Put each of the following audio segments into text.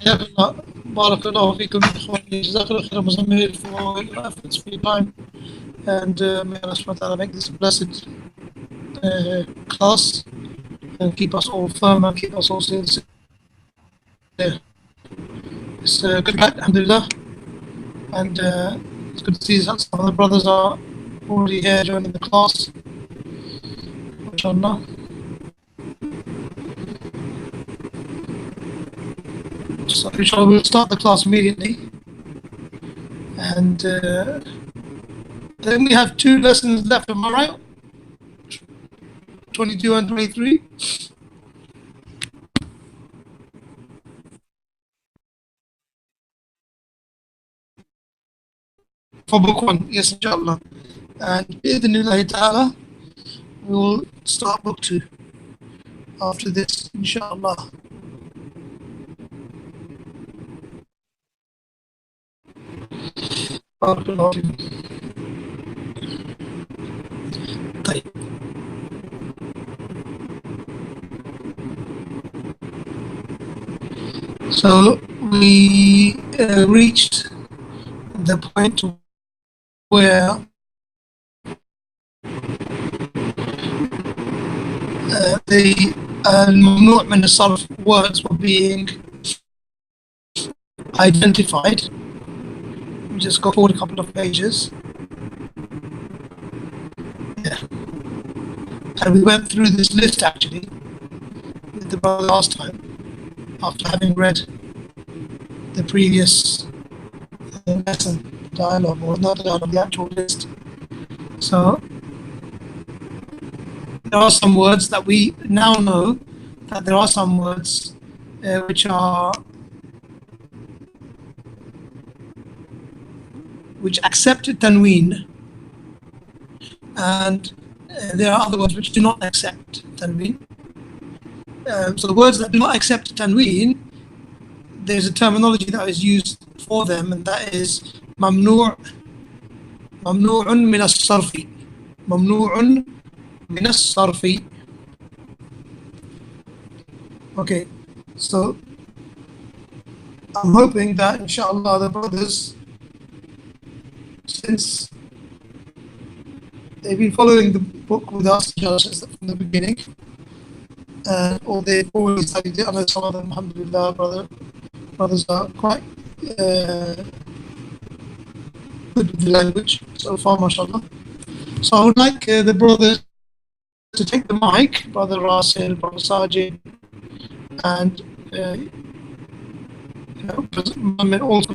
حياك الله. بارك الله فيكم إخواني. جزاك الله خير Muzammil for your efforts, for your time, and may Allah subhanahu wa ta'ala make this a blessed class and keep us all firm and keep us all sincere. It's good night, alhamdulillah, and it's good to see that some of the brothers are already here joining the class, inshallah. So inshallah we'll start the class immediately, and then we have 2 lessons left, am I right? 22 and 23. For book 1, yes, inshallah. And bi'idhnillahi ta'ala, we will start book 2 after this, inshallah. Barakallahu feekum. طيب. So we reached the point where the al-mamnu' min al-sarf words were being identified. We just go forward a couple of pages. Yeah. And we went through this list actually with the brother last time after having read the previous lesson dialogue, or not the dialogue, the actual list. So there are some words that we now know that there are some words which accept tanween, and there are other words which do not accept tanween. So the words that do not accept tanween, there's a terminology that is used for them, and that is mamnu'un min as-sarfi. Mamnu'un min as-sarfi. Okay, so I'm hoping that inshallah the brothers, since they've been following the book with us since from the beginning, or they've always studied it, unless some of them, alhamdulillah, brothers are quite good with the language so far, mashallah. So I would like the brothers to take the mic, Brother Rasil, Brother Sajid, and Muhammad also,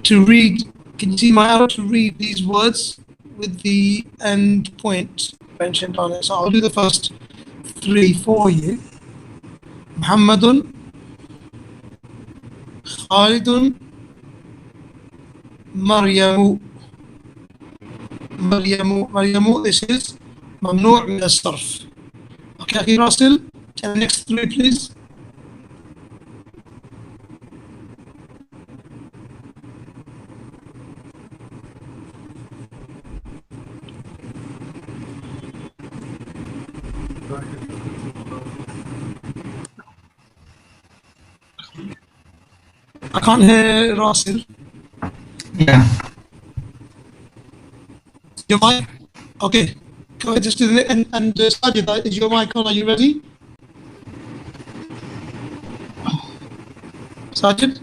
to read. Can you see my arrow to read these words with the end point mentioned on it? So I'll do the first 3 for you. Muhammadun, Khalidun, Maryamu. Maryamu, this is Mamnu' min as-sarf. Okay, Akhi Rasil, the next 3 please. I can't hear Rasil. Yeah. Your mic? Okay. Go ahead, just do it. And Sajid, is your mic on? Are you ready? Sajid?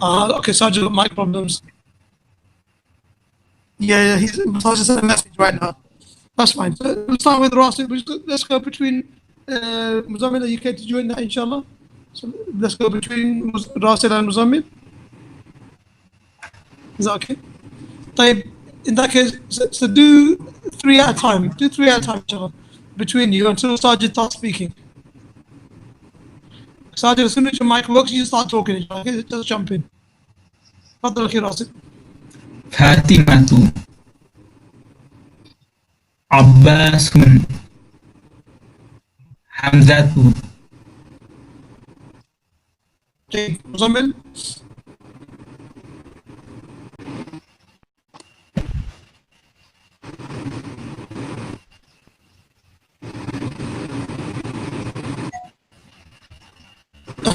Okay, Sajid got mic problems. Yeah, he's sent a message right now. That's fine. So we'll start with Rasil. Let's go between Muzammil. Are you okay to join that, inshallah? So let's go between Rasil and Muzammil. Is that okay? In that case, so do 3 at a time. Do 3 at a time, inshallah, between you until Sajid starts speaking. Sajid, as soon as your mic works, you start talking, inshallah. Okay? Just jump in. Fadal akhi Rasil. Fatimatu, Abbasun, Hamzatu. Okay, Muzammil.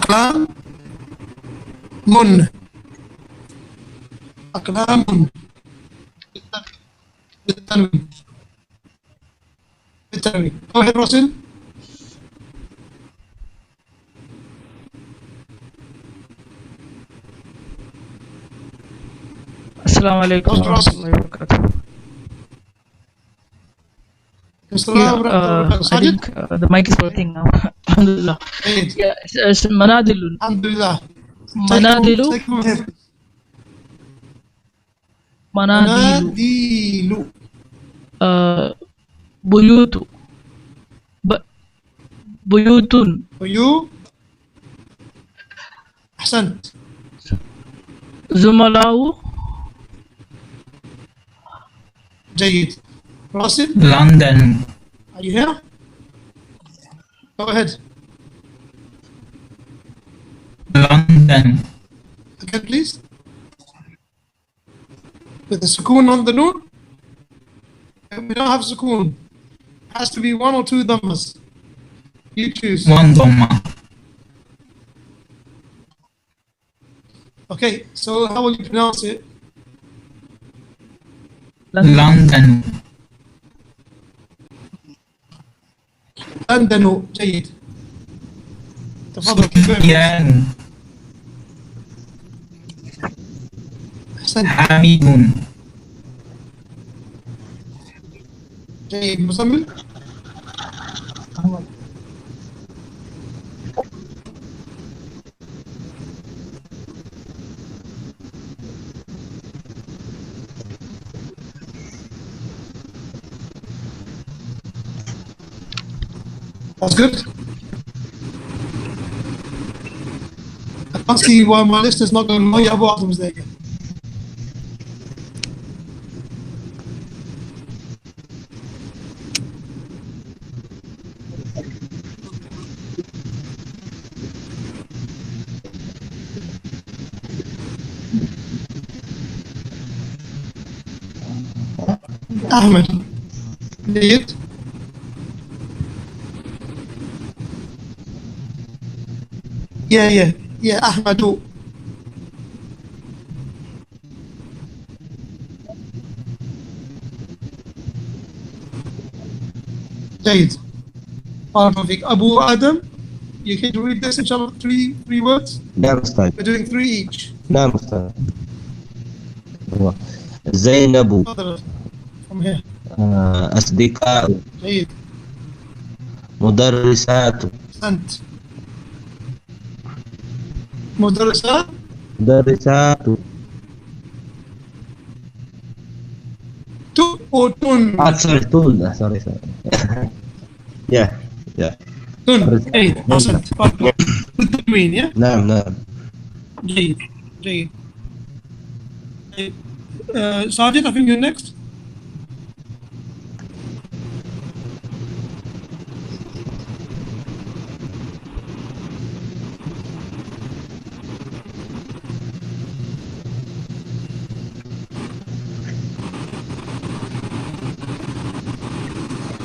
أقلام من أقلام بالتنوين بالتنوين. Go ahead, Russell. Assalamu alaikum Mr. Russell. warahmatullahi wabarakatuh. Mr. Yeah, I Sajid. think the mic is working now. Alhamdulillah. Hey, Yeah, it's manadilun. Alhamdulillah. Manadilu. Take from here. Manadilu. Manadilu. Buyutu. Buyutun. ويو أحسنت. Zumalau. جيد. راسل. London, Are you here? Go ahead. London, Again, please. With the sukoon on the noon. We don't have sukoon. It has to be one or two dhammas. You choose. one Dhamma, Okay, so how will you pronounce it? London, لندن. جيد. تفضل. Sufyan, أحسنت. Hamidun, جيد. مزمل. That's good. I can't see why my list is not going to know you. Abu Azam is there again. Ahmed. جيد. Yeah, Ahmadu. جيد. بارك الله فيك. Abu Adam, you can read this inshallah three words. نعم أستاذ. We're doing three each. نعم أستاذ. هو زينب. تفضل. From here. أصدقاء. جيد. مدرسات. أنت. مدرسات. مدرسات. تؤتن. sorry تون. sorry. yeah. تن. جيد. أحسنت. بارك الله. بالتنوين يا. نعم. جيد. جيد. Sergeant, I think you're next.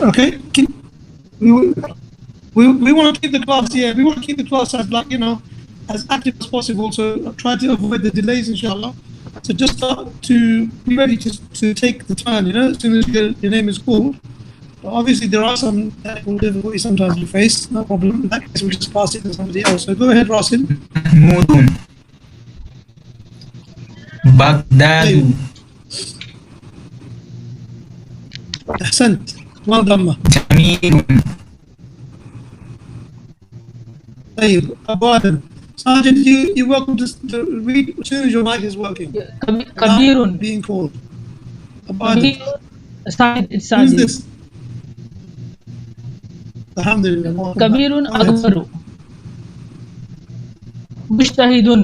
Okay. We want to keep the class, yeah, we want to keep the class as, like, as active as possible, so try to avoid the delays, inshallah. So just start to be ready to take the turn, as soon as your name is called. But obviously there are some technical difficulties sometimes you face, no problem. In that case, we'll just pass it to somebody else. So go ahead, Rasil. Mahmudun, Baghdad, أحسنت. ما ضمه. Jamilun, طيب. Abu Adam. Sergeant, you're welcome to read as soon as your mic is working. Kabirun. Now being called. Abu Adam. It's Who's Sajid. this? Alhamdulillah. Kabirun Go ahead. Akbaru. Mujtahidun.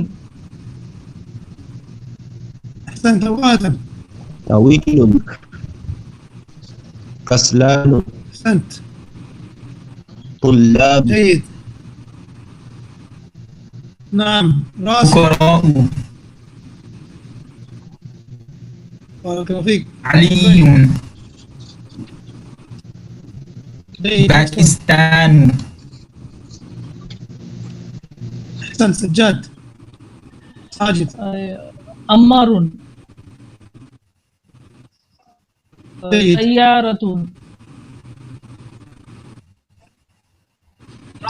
أحسنت. أبو آدم. طويل. كسلان. أحسنت. طلاب. جيد. نعم. راسل. Fuqara'u, بارك الله فيك. Aliyun, جيد. Pakistan, أحسن سجاد ساجد أمار جيد سيارة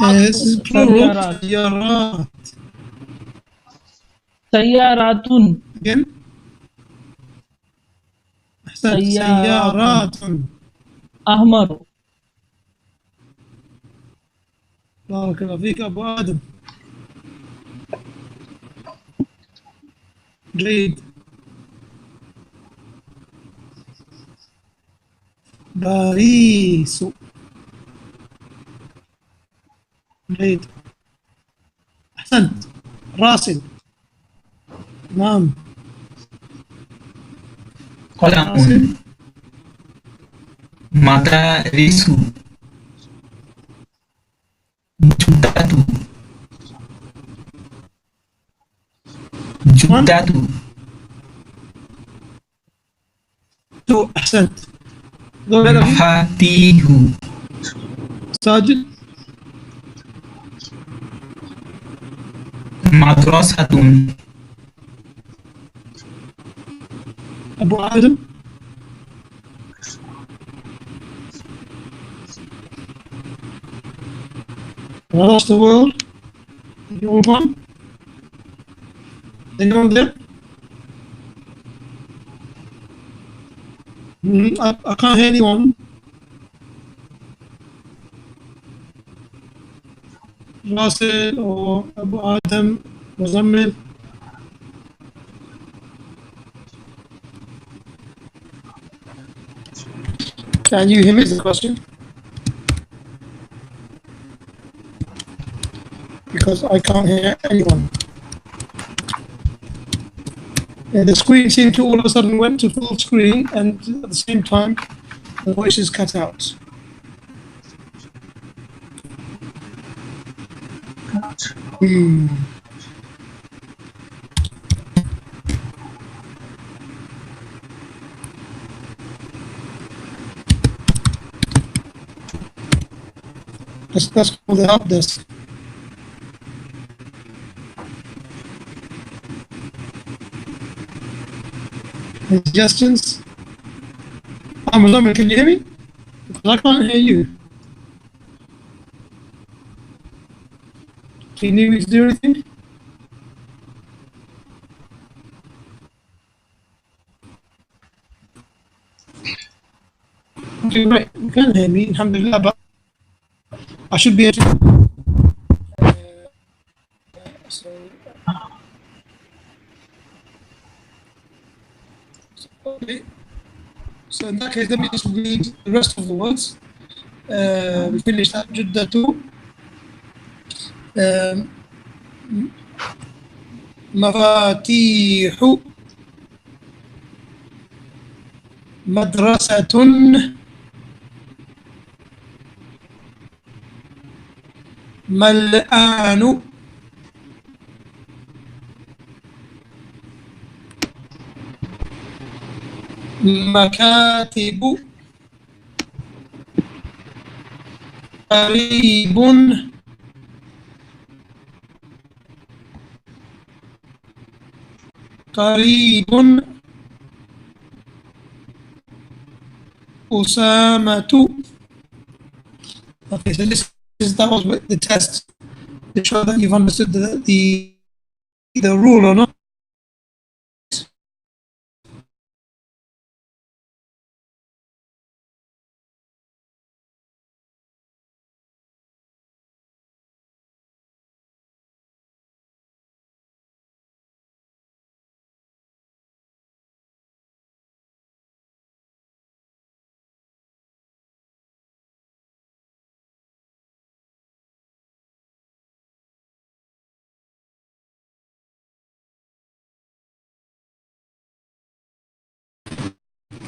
This is plural سيارات سيارات سيارات again أحسنت سيارات سيارات أحمر بارك الله فيك أبو آدم جيد باريس جيد أحسنت راسل نعم قلم مدارس جدة جدة تو أحسنت قول هذا في مفاتيح ساجد مدرسة أبو آدم across the world anyone there I can't hear anyone راسل or أبو آدم مزمل Can you hear me? Is the question? Because I can't hear anyone. And the screen seemed to all of a sudden went to full screen, and at the same time, the voice is cut out. That's called the help desk. Any suggestions? Muhammad, can you hear me? Because I can't hear you. Can you do anything? Okay, right. You can hear me, alhamdulillah, but I should be able to. Okay. So in that case, let me just read the rest of the words. We finished that Jeddah 2. مفاتيح مدرسة ملآن مكاتب قريب قريب أسامة. Okay, so that was the test to show that you've understood the rule or not.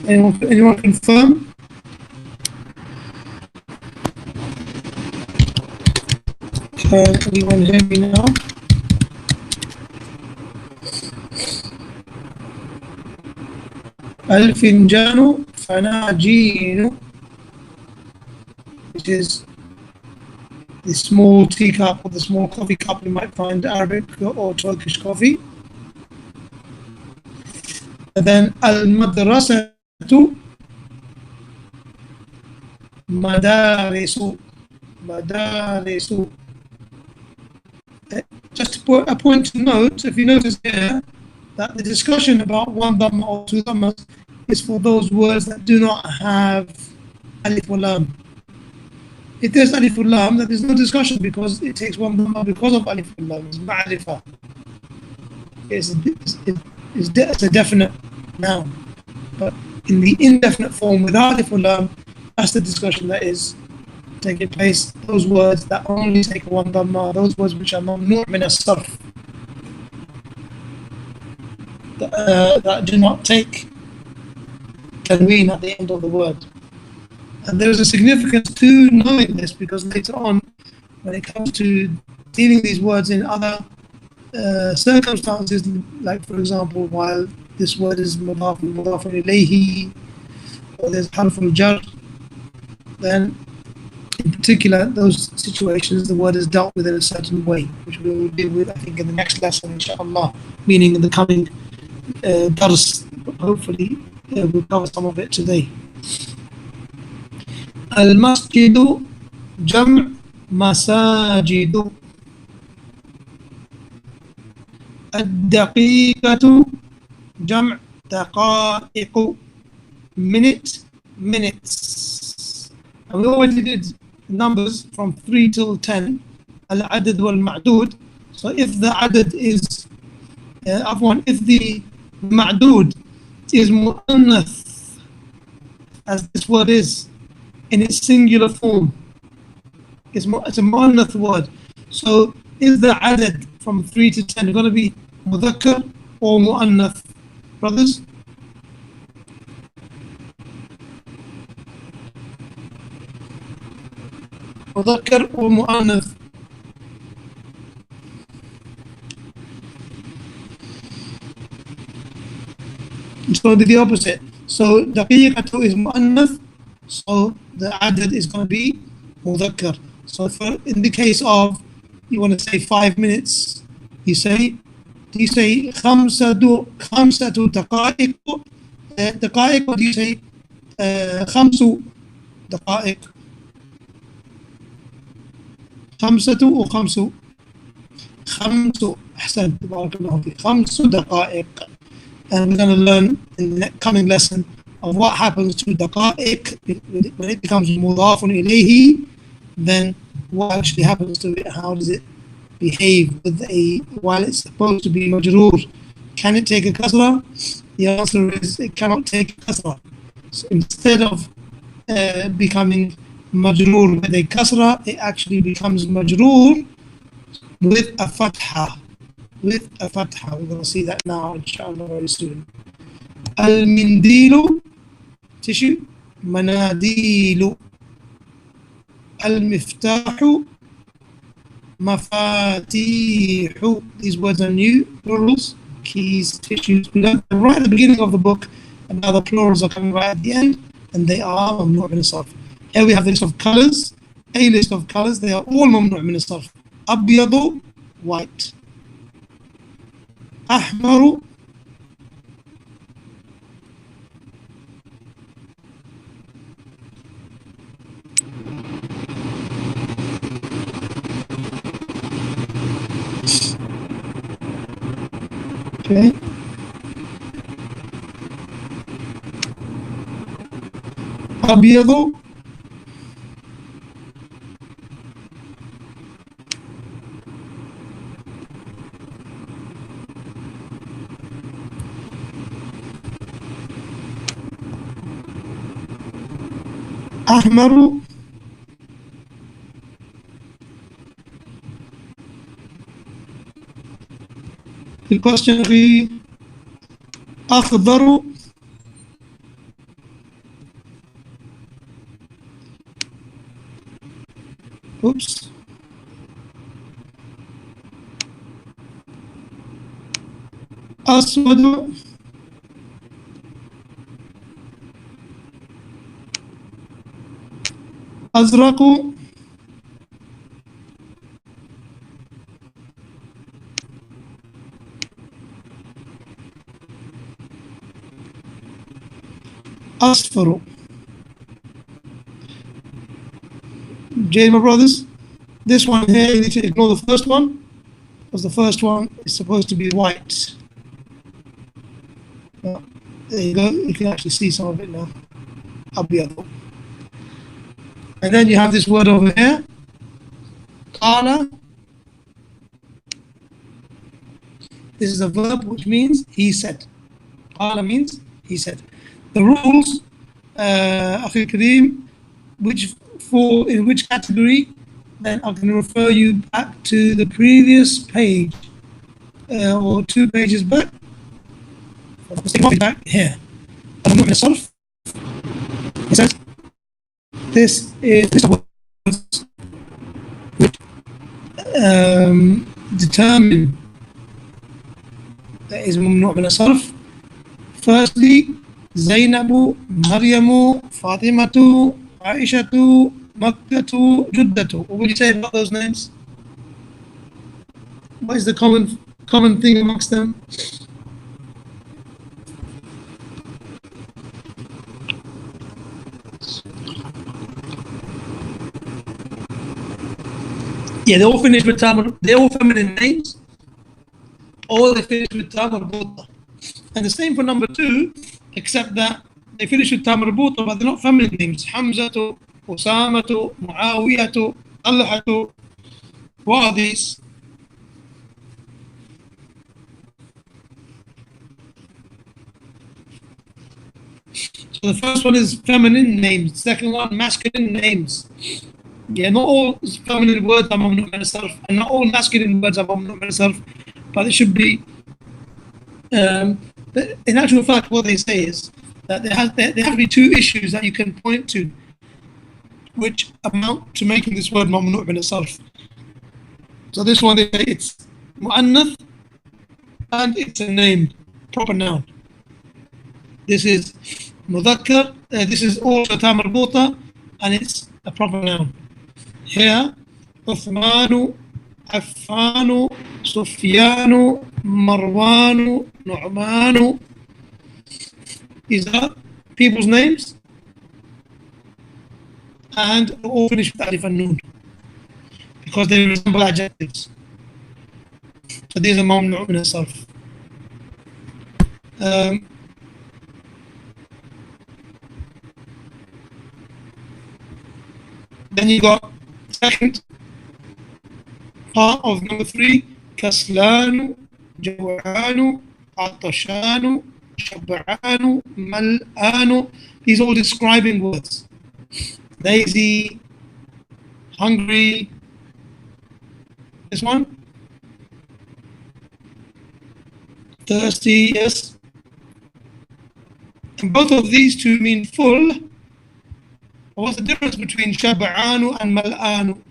Anyone confirm? Can anyone hear me now? الفنجان فناجين, which is the small teacup or the small coffee cup you might find Arabic or Turkish coffee. And then al-madrasatu madarisu. Madarisu. Just a point to note, if you notice here, that the discussion about one dhamma or two dhammas is for those words that do not have alif or lam. If there's alif or lam, then there's no discussion because it takes one dhamma because of alif or lam. It's ma'rifah. It's a definite noun. But in the indefinite form without alif or lam, that's the discussion that is taking place. Those words that only take one dhamma, those words which are mamnu' min as-sarf, that do not take tanween at the end of the word. And there is a significance to knowing this because later on, when it comes to dealing these words in other circumstances, like for example, while this word is mudafun ilayhi, or there's harful jar, then in particular, those situations, the word is dealt with in a certain way, which we will deal with, I think, in the next lesson, inshallah, meaning in the coming dars. Hopefully, we'll cover some of it today. Al-masjidu jam' masajidu. Ad-daqiqatu jam' daqa'iqu. Minute, minutes. And we already did numbers from 3 till 10. Al-adad wal-ma'dood. So if the adad is, if the ma'dood is mu'annath, as this word is, in its singular form, it's a mu'annath word. So is the adad from 3 to 10 going to be mudhakkar or mu'annath? Brothers? مذكر or مؤنث. It's going to be the opposite. So daqiqatu is mu'annath, so the adad is going to be mudhakkar. So in the case of, you want to say 5 minutes, do you say khamsatu daqa'iq, daqa'iq, or do you say khamsu daqa'iq? خمسة وخمس أحسنت بارك الله فيك 5 دقائق. And we're going to learn in the coming lesson of what happens to daqa'iq when it becomes mudafun ilayhi, then what actually happens to it, how does it behave while it's supposed to be majroor. Can it take a kasra? The answer is it cannot take a kasra. So instead of becoming majroor with a kasra, it actually becomes majroor with a fatha. With a fatha. We're going to see that now, inshallah, very soon. Al-mindilu, tissue. Manadilu. Al-miftahu. Mafatihu. These words are new, plurals, keys, tissues. We learned them right at the beginning of the book, and now the plurals are coming right at the end, and they are mamnu' min as-sarf. Here we have the list of colors, a list of colors, they are all mamnu' min as-sarf. Abyadu, white. Ahmaru, okay. Abyadu, أحمر. في question في أخضر. Oops. أسود. أزرق. أصفر. Jay, my brothers, this one here, you need to ignore the first one, because the first one is supposed to be white. Well, there you go, you can actually see some of it now. أبيض. And then you have this word over here, قال. This is a verb which means he said. قال means he said. The rules, أخي الكريم, which fall in which category, then I can refer you back to the previous page or 2 pages back. Back here. It says this is words which determine that is ممنوع من الصرف. Firstly, زينب, مريم, فاطمة, عائشة, مكة, جدة. What will you say about those names? What is the common thing amongst them? Yeah, they all finish with Tamar. They're all feminine names. Or they finish with Tamar Buta. And the same for number 2, except that they finish with Tamar Buta, but they're not feminine names. Hamzatu, Usamatu, Muawiyatu, Talhatu. What are these? So the first one is feminine names. Second one, masculine names. Yeah, not all feminine words are mamnu min as-sarf, and not all masculine words are mamnu min as-sarf, but it should be. In actual fact, what they say is that there have to be 2 issues that you can point to, which amount to making this word mamnu min as-sarf. So this one, they say it's mu'annath and it's a name, proper noun. This is mudhakkar. This is also ta marbuta, and it's a proper noun. Here, Uthmanu, Affanu, Sufyanu, Marwanu, Nu'manu. These are people's names, and all finish with alif and noon because they resemble adjectives. So these are mamnu' min as-sarf. Then you got second part of number 3, Kaslanu, Jawanu, Atashanu, Shab'anu, Mal'anu. These are all describing words. Lazy, hungry. This one? Thirsty, yes. And both of these 2 mean full. What's the difference between Shab'anu and Mal'anu?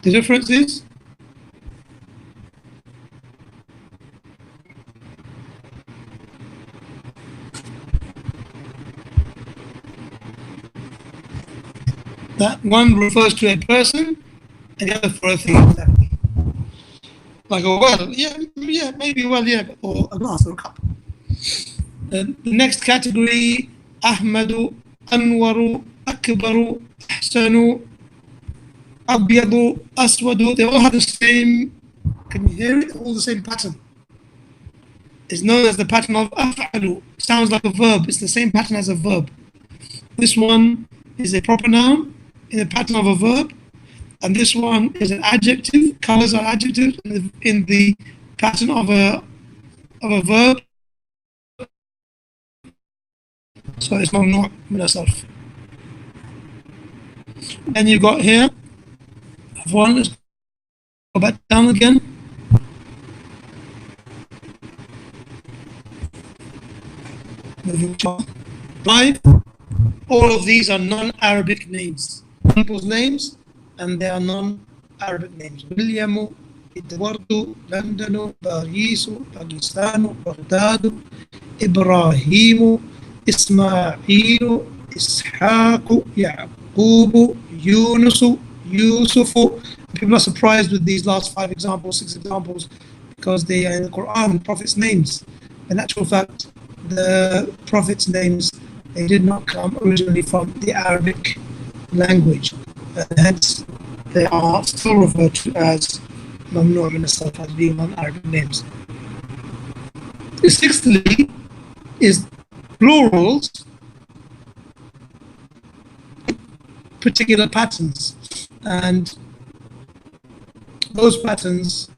The difference is that one refers to a person and the other for a thing. Exactly. Like a well, yeah, maybe well, yeah, or a glass or a cup. The next category, Ahmadu, Anwaru, Akbaru, Ahsanu, Abyadu, Aswadu. They all have the same, can you hear it? All the same pattern. It's known as the pattern of Af'alu. Sounds like a verb. It's the same pattern as a verb. This one is a proper noun in the pattern of a verb. And this one is an adjective. Colors are adjectives in the pattern of a verb. So it's mamnu' min as-sarf. And you got here. One, let's go back down again. Right. All of these are non-Arabic names. People's names. And they are non-Arabic names. William, Edward, London, Paris, Pakistan, Baghdad, Ibrahim, Ismail, Ishaq, Yaqub, Yunus, Yusuf. People are surprised with these last 5 examples, 6 examples, because they are in the Quran, prophets' names. In actual fact, the prophets' names, they did not come originally from the Arabic language. And hence, they are still referred to as mamnu' min as-sarf, as being non-Arabic names. Sixthly, is plurals, particular patterns, and those patterns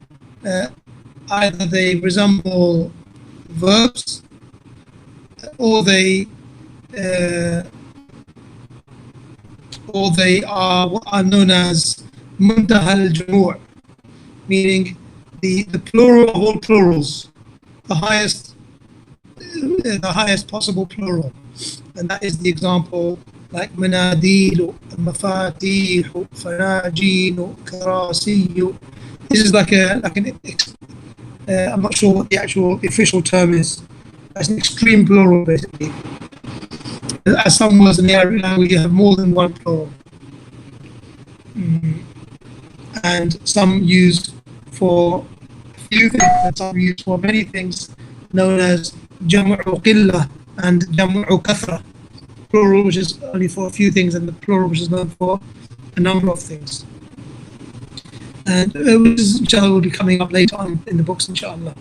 either they resemble verbs or they are what are known as muntaha al-jumu', meaning the plural of all plurals, the highest possible plural. And that is the example like manadilu, mafatihu, fanajinu, karasiyu. This is like an I'm not sure what the actual official term is. It's an extreme plural, basically. As some words in the Arabic language, you have more than one plural. And some used for a few things, and some used for many things, known as jam'u qillah and jam'u kathra. Plural, which is only for a few things, and the plural, which is known for a number of things. And which is, inshallah, will be coming up later on in the books, inshallah.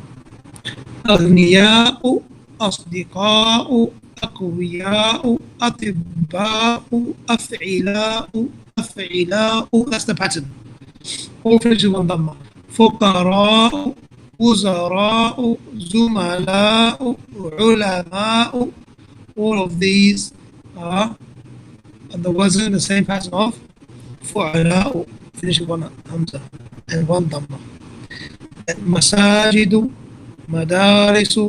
أغنياء, أصدقاء, أقوياء, أطباء, أفعلاء, أفعلاء. That's the pattern. All finished with one dhamma. فقراء, وزراء, زملاء, علماء. All of these are, and the wazn, the same pattern of فعلاء, finish with one hamza and one dhamma. مساجد, مدارس,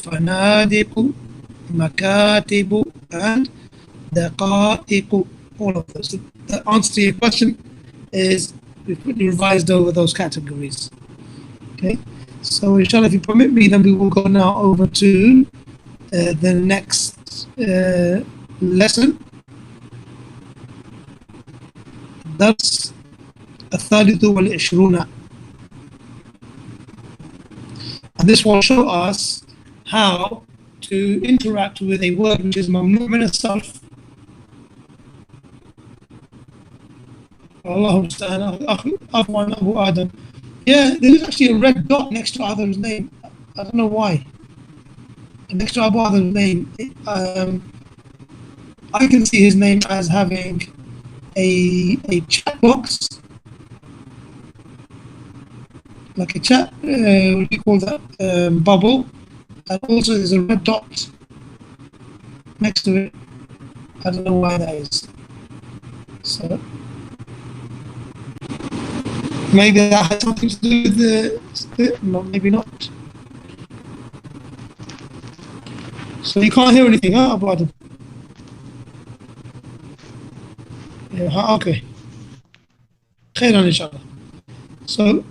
فنادق, مكاتب, and دقائق. All of those. The answer to your question is we've quickly revised over those categories. Okay, so inshallah, if you permit me, then we will go now over to the next lesson. That's الثالث والعشرون. And this will show us how to interact with a word which is mamnu' min as-sarf. Allah Afwan Abu Adam. Yeah, there is actually a red dot next to Adam's name. I don't know why. Next to Abu Adam's name, I can see his name as having a chat box, like a chat, what do you call that, bubble, and also there's a red dot next to it. I don't know why that is. So maybe that has something to do with the no, maybe not. So you can't hear anything, huh, Abu Adam? Yeah, okay. Khairan, inshallah. So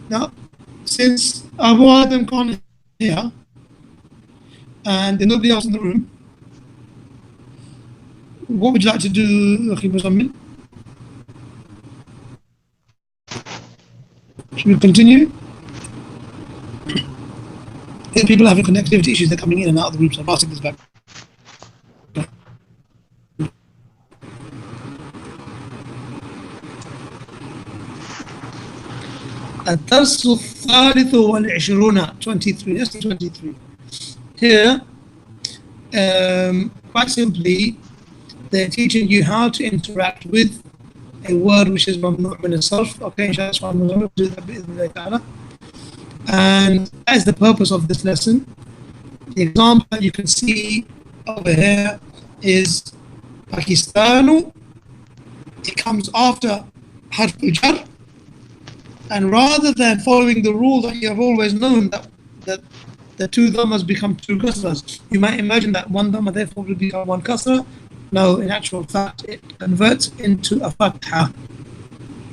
now, since Abu Adam can't hear and there's nobody else in the room, what would you like to do, Akhi Muzammil? Should we continue? If people having connectivity issues, they're coming in and out of the room, so I'm asking this back. الدرس الثالث والعشرون 23. That's 23. Here, quite simply, they're teaching you how to interact with a word which is mamnu' min as-sarf. Okay, inshallah, we'll do that bi'idhnillah ta'ala. And that is the purpose of this lesson. The example that you can see over here is Pakistanu. It comes after harf al-jar. And rather than following the rule that you have always known that the two dhammas become two kasras, you might imagine that one dhamma therefore will become one kasra. No, in actual fact, it converts into a fatha.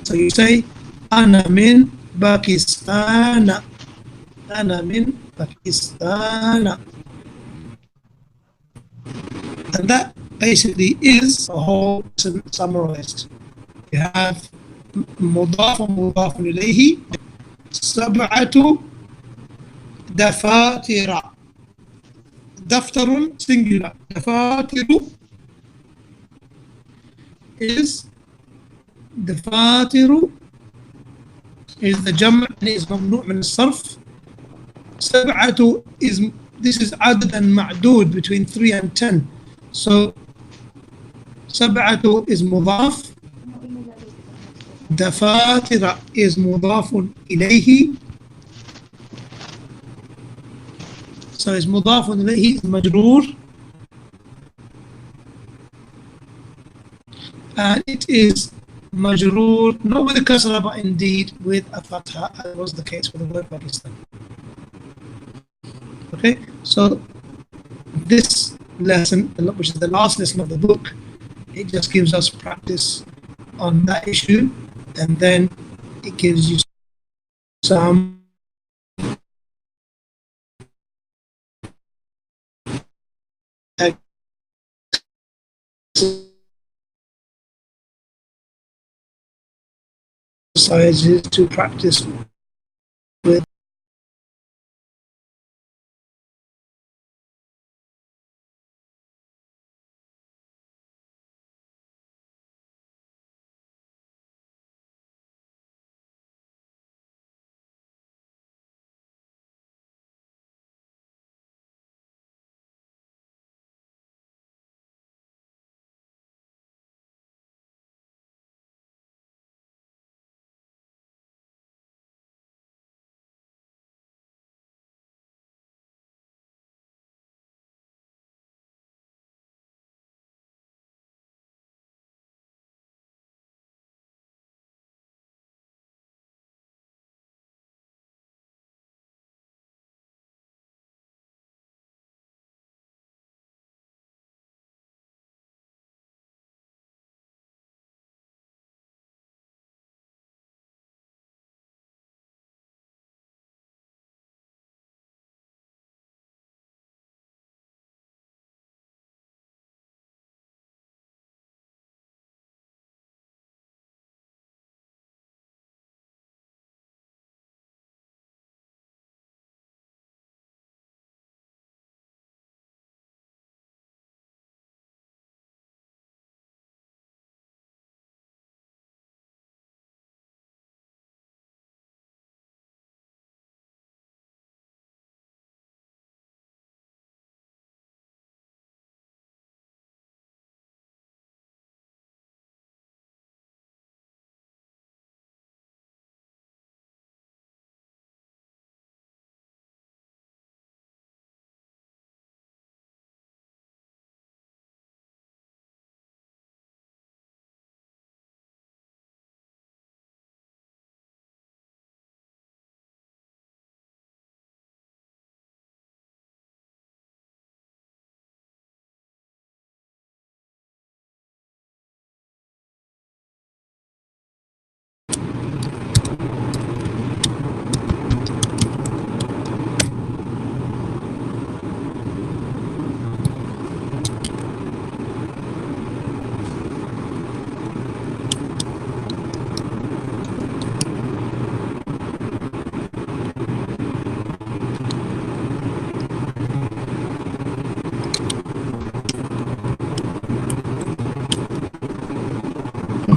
So you say, Ana min Pakistan. Ana min Pakistan. And that basically is a whole summarized. You have مضاف ومضاف إليه سبعة دفاتر. دفتر singular. دفاتر is دفاتر is the جمع and is ممنوع من الصرف. سبعة is this is عدد معدود between 3 and 10. So سبعة is مضاف. دفاتر is مضاف إليه. So is مضاف إليه is مجرور. And it is مجرور not with a kasra but indeed with a fatha, as was the case with the word Pakistan. Okay, so this lesson, which is the last lesson of the book, it just gives us practice on that issue, and then it gives you some exercises to practice with.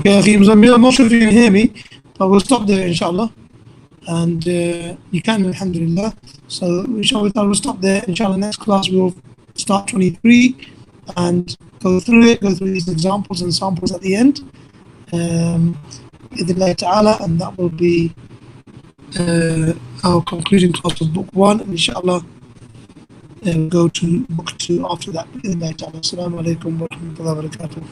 Okay, Akhi Muzammil, I'm not sure if you can hear me, but we'll stop there, inshallah. And you can, alhamdulillah. So, inshallah, we'll stop there. Inshallah, next class we'll start 23 and go through these examples and samples at the end. Idhillah ta'ala, and that will be our concluding class of book 1. And inshallah, go to book 2 after that. Idhillah ta'ala. Assalamu alaikum wa rahmatullahi wa barakatuh.